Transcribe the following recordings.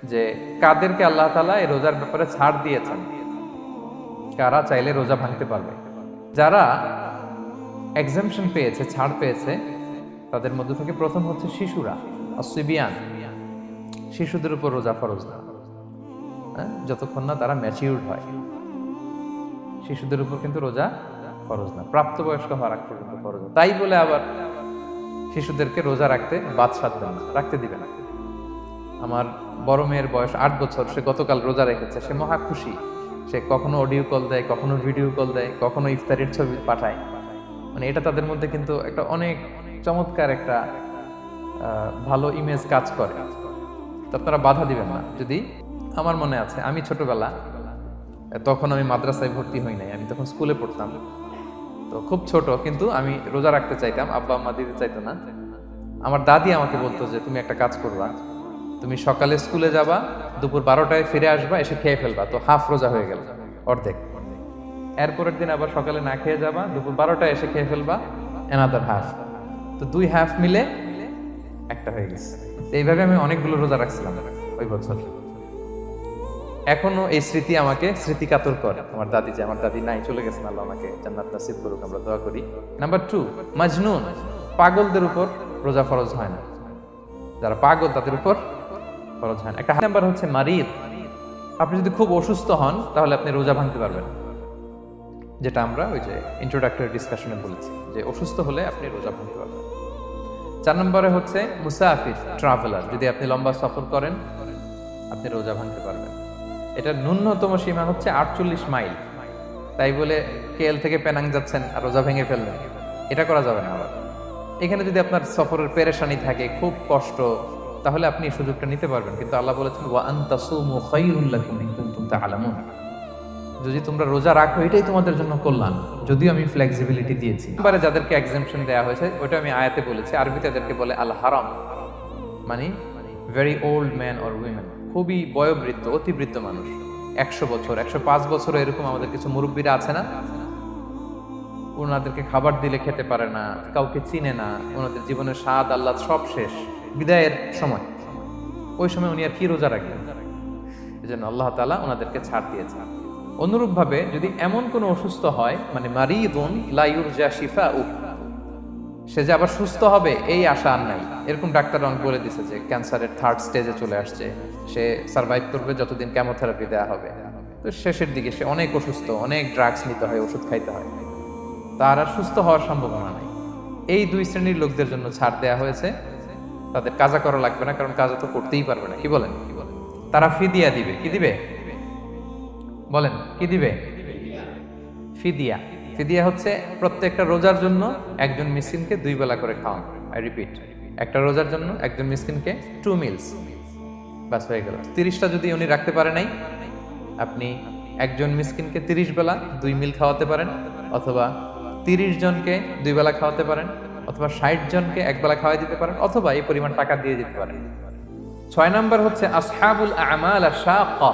যে কাদেরকে আল্লাহ তাআলা এই রোজার ব্যাপারে ছাড় দিয়েছেন, কারা চাইলে রোজা ভাঙতে পারবে। যারা এক্সাম্পশন পেয়েছে, ছাড় পেয়েছে, তাদের মধ্যে থেকে প্রথম হচ্ছে শিশুরা, আসিবিয়ান, শিশুদের উপর রোজা ফরজ না, যতক্ষণ না তারা ম্যাচিউরড হয়। শিশুদের উপর কিন্তু রোজা ফরজ না, প্রাপ্তবয়স্ক হওয়ার আগ পর্যন্ত ফরজ না। তাই বলে আবার শিশুদেরকে রোজা রাখতে বাদ সাধবেন না, রাখতে দিবে না। আমার বড় মেয়ের বয়স 8 বছর, সে গতকাল রোজা রেখেছে, সে মহা খুশি। সে কখনো অডিও কল দেয়, কখনো ভিডিও কল দেয়, কখনো ইফতারির ছবি পাঠায়। মানে এটা তাদের মধ্যে কিন্তু একটা অনেক চমৎকার একটা ভালো ইমেজ কাজ করে। তো আপনারা বাধা দিবেন না। যদি আমার মনে আছে, আমি ছোটবেলা, তখন আমি মাদ্রাসায় ভর্তি হই নাই, আমি তখন স্কুলে পড়তাম, তো খুব ছোট, কিন্তু আমি রোজা রাখতে চাইতাম, আব্বা আম্মা দিতে চাইতো না। আমার দাদি আমাকে বলতো যে তুমি একটা কাজ করবা, তুমি সকালে স্কুলে যাবা, দুপুর 12টায় ফিরে আসবা, এসে খেয়ে ফেলবা, তো হাফ রোজা হয়ে গেল, অর্ধেক। এরপরের দিন আবার সকালে না খেয়ে যাবা, দুপুর 12টায় এসে খেয়ে ফেলবা, অ্যানাদার হাফ, তো 2 হাফ মিলে একটা হয়ে গেছে। এইভাবে আমি অনেকগুলো রোজা রাখছিলাম ওই বছর। এখনো এই স্মৃতি আমাকে স্মৃতিকাতর করে। আমার দাদি, যে আমার দাদি নাই, চলে গেছেন, আল্লাহ আমাকে জান্নাত নসিব করুক, আমরা দোয়া করি। নাম্বার 2, মাজনুন, পাগলদের উপর রোজা ফরজ হয় না। যারা পাগল তাদের উপর ফরজ হয় না। একটা নাম্বার হচ্ছে মারিদ, আপনি যদি খুব অসুস্থ হন তাহলে আপনি রোজা ভাঙতে পারবেন, যেটা আমরা ওই যে ইন্ট্রোডাক্টরি ডিসকাশনে বলেছি, যে অসুস্থ হলে আপনি রোজা ভাঙতে পারবেন। 4 নম্বরে হচ্ছে মুসাফির, ট্রাভেলার, যদি আপনি লম্বা সফর করেন আপনি রোজা ভাঙতে পারবেন। এটা ন্যূনতম সীমা হচ্ছে 48 মাইল। তাই বলে কেএল থেকে পেনাং যাচ্ছেন আর রোজা ভেঙে ফেললেন, এটা করা যাবে না। আবার এখানে যদি আপনার সফরের পেরেশানি থাকে, খুব কষ্ট, তাহলে আপনি এই সুযোগটা নিতে পারবেন। কিন্তু আল্লাহ বলেছেন ওয়া আন তাসুমু খায়রুল লাকুম ইন কুনতুম তা'লামুন, যদি তোমরা রোজা রাখো এটাই তোমাদের জন্য কল্যাণ, যদিও আমি ফ্লেক্সিবিলিটি দিয়েছি। এবারে যাদেরকে এক্সাম্পশন দেওয়া হয়েছে ওটা আমি আয়াতে বলেছি, আরবিতে তাদেরকে বলে আল হারাম, মানে very old man or women, খুবই বয়োবৃদ্ধ, অতিবৃদ্ধ মানুষ, 100 বছর, 105 বছর, এরকম আমাদের কিছু মুরব্বীরা আছে না, ওনাদেরকে খাবার দিলে খেতে পারে না, কাউকে চিনে না, ওনাদের জীবনের স্বাদ আল্লাহ সব শেষ, বিদায়ের সময়, ওই সময় উনি আর কি রোজা রাখবেন? এই জন্য আল্লাহ তাআলা ওনাদেরকে ছাড় দিয়েছেন। অনুরূপভাবে যদি এমন কোনো অসুস্থ হয়, মানে মারিদুন লা ইউরজা শিফাউ, সে যে আবার সুস্থ হবে এই আশা আর নাই, এরকম ডাক্তার অনেক বলে দিছে যে ক্যান্সারের 3rd স্টেজে চলে আসছে, সে সার্ভাইভ করবে যতদিন কেমোথেরাপি দেওয়া হবে, তো শেষের দিকে সে অনেক অসুস্থ, অনেক ড্রাগস নিতে হয়, ওষুধ খাইতে হয়, তার আর সুস্থ হওয়ার সম্ভাবনা নাই। এই 2 শ্রেণীর লোকদের জন্য ছাড় দেওয়া হয়েছে, তাদের কাজা করা লাগবে না, কারণ কাজা তো করতেই পারবে না। কি বলেন? তারা ফিদিয়া দিবে। কি দিবে বলেন? কি দিবে? ফিদিয়া। ফিদিয়া হচ্ছে প্রত্যেকটা রোজার জন্য একজন মিসকিনকে 2 বেলা করে খাওয়ানো। আই রিপিট, একটা রোজার জন্য একজন মিসকিনকে 2 মিলস, বাস হয়ে গেল। 30টা যদি উনি রাখতে পারে নাই, আপনি একজন মিসকিনকে 30 বেলা 2 মিল খাওয়াতে পারেন, অথবা 30 জনকে 2 বেলা খাওয়াতে পারেন, অথবা 60 জনকে 1 বেলা খাওয়াই দিতে পারেন, অথবা এই পরিমাণ টাকা দিয়ে দিতে পারেন। 6 নাম্বার হচ্ছে আসহাবুল আমাল আশ-শাক্কা,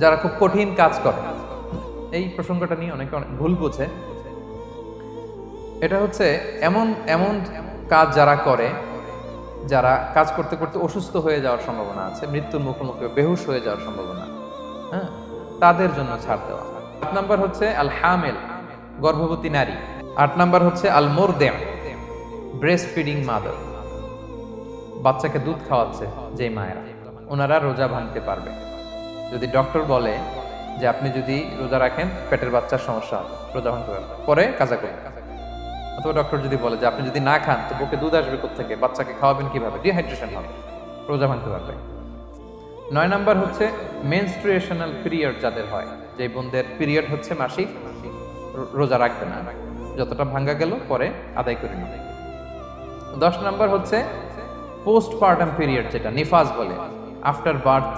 যারা খুব কঠিন কাজ করে। এই প্রসঙ্গটা নিয়ে অনেকে অনেক ভুল বোঝে। এটা হচ্ছে এমন এমন কাজ যারা করে, যারা কাজ করতে করতে অসুস্থ হয়ে যাওয়ার সম্ভাবনা আছে, মৃত্যুর মুখোমুখি, বেহুশ হয়ে যাওয়ার সম্ভাবনা, হ্যাঁ, তাদের জন্য ছাড় দেওয়া। 7 নাম্বার হচ্ছে আল হামিল, গর্ভবতী নারী। 8 নাম্বার হচ্ছে আল মুরদিআ, ব্রেস্ট ফিডিং মাদার, বাচ্চাকে দুধ খাওয়াচ্ছে যে মায়েরা, ওনারা রোজা ভাঙতে পারবে। যদি ডক্টর বলে যে আপনি যদি রোজা রাখেন পেটের বাচ্চার সমস্যা হবে, রোজা ভাঙতে পারবে, পরে কাজা করবেন। অথবা ডক্টর যদি বলে যে আপনি যদি না খান তো বুকে দুধ আসবে কোত্থেকে, বাচ্চাকে খাওয়াবেন কিভাবে, ডিহাইড্রেশন হবে, রোজা ভাঙতে পারবে। 9 নাম্বার হচ্ছে মেনস্ট্রুয়েশনাল পিরিয়ড যাদের হয়, যে বোনদের পিরিয়ড হচ্ছে মাসিক, রোজা রাখবে না, যতটা ভাঙ্গা গেল পরে আদায় করে নেবে। 10 নাম্বার হচ্ছে পোস্টপার্টাম পিরিয়ড, যেটা নিফাস বলে, আফটার বার্থ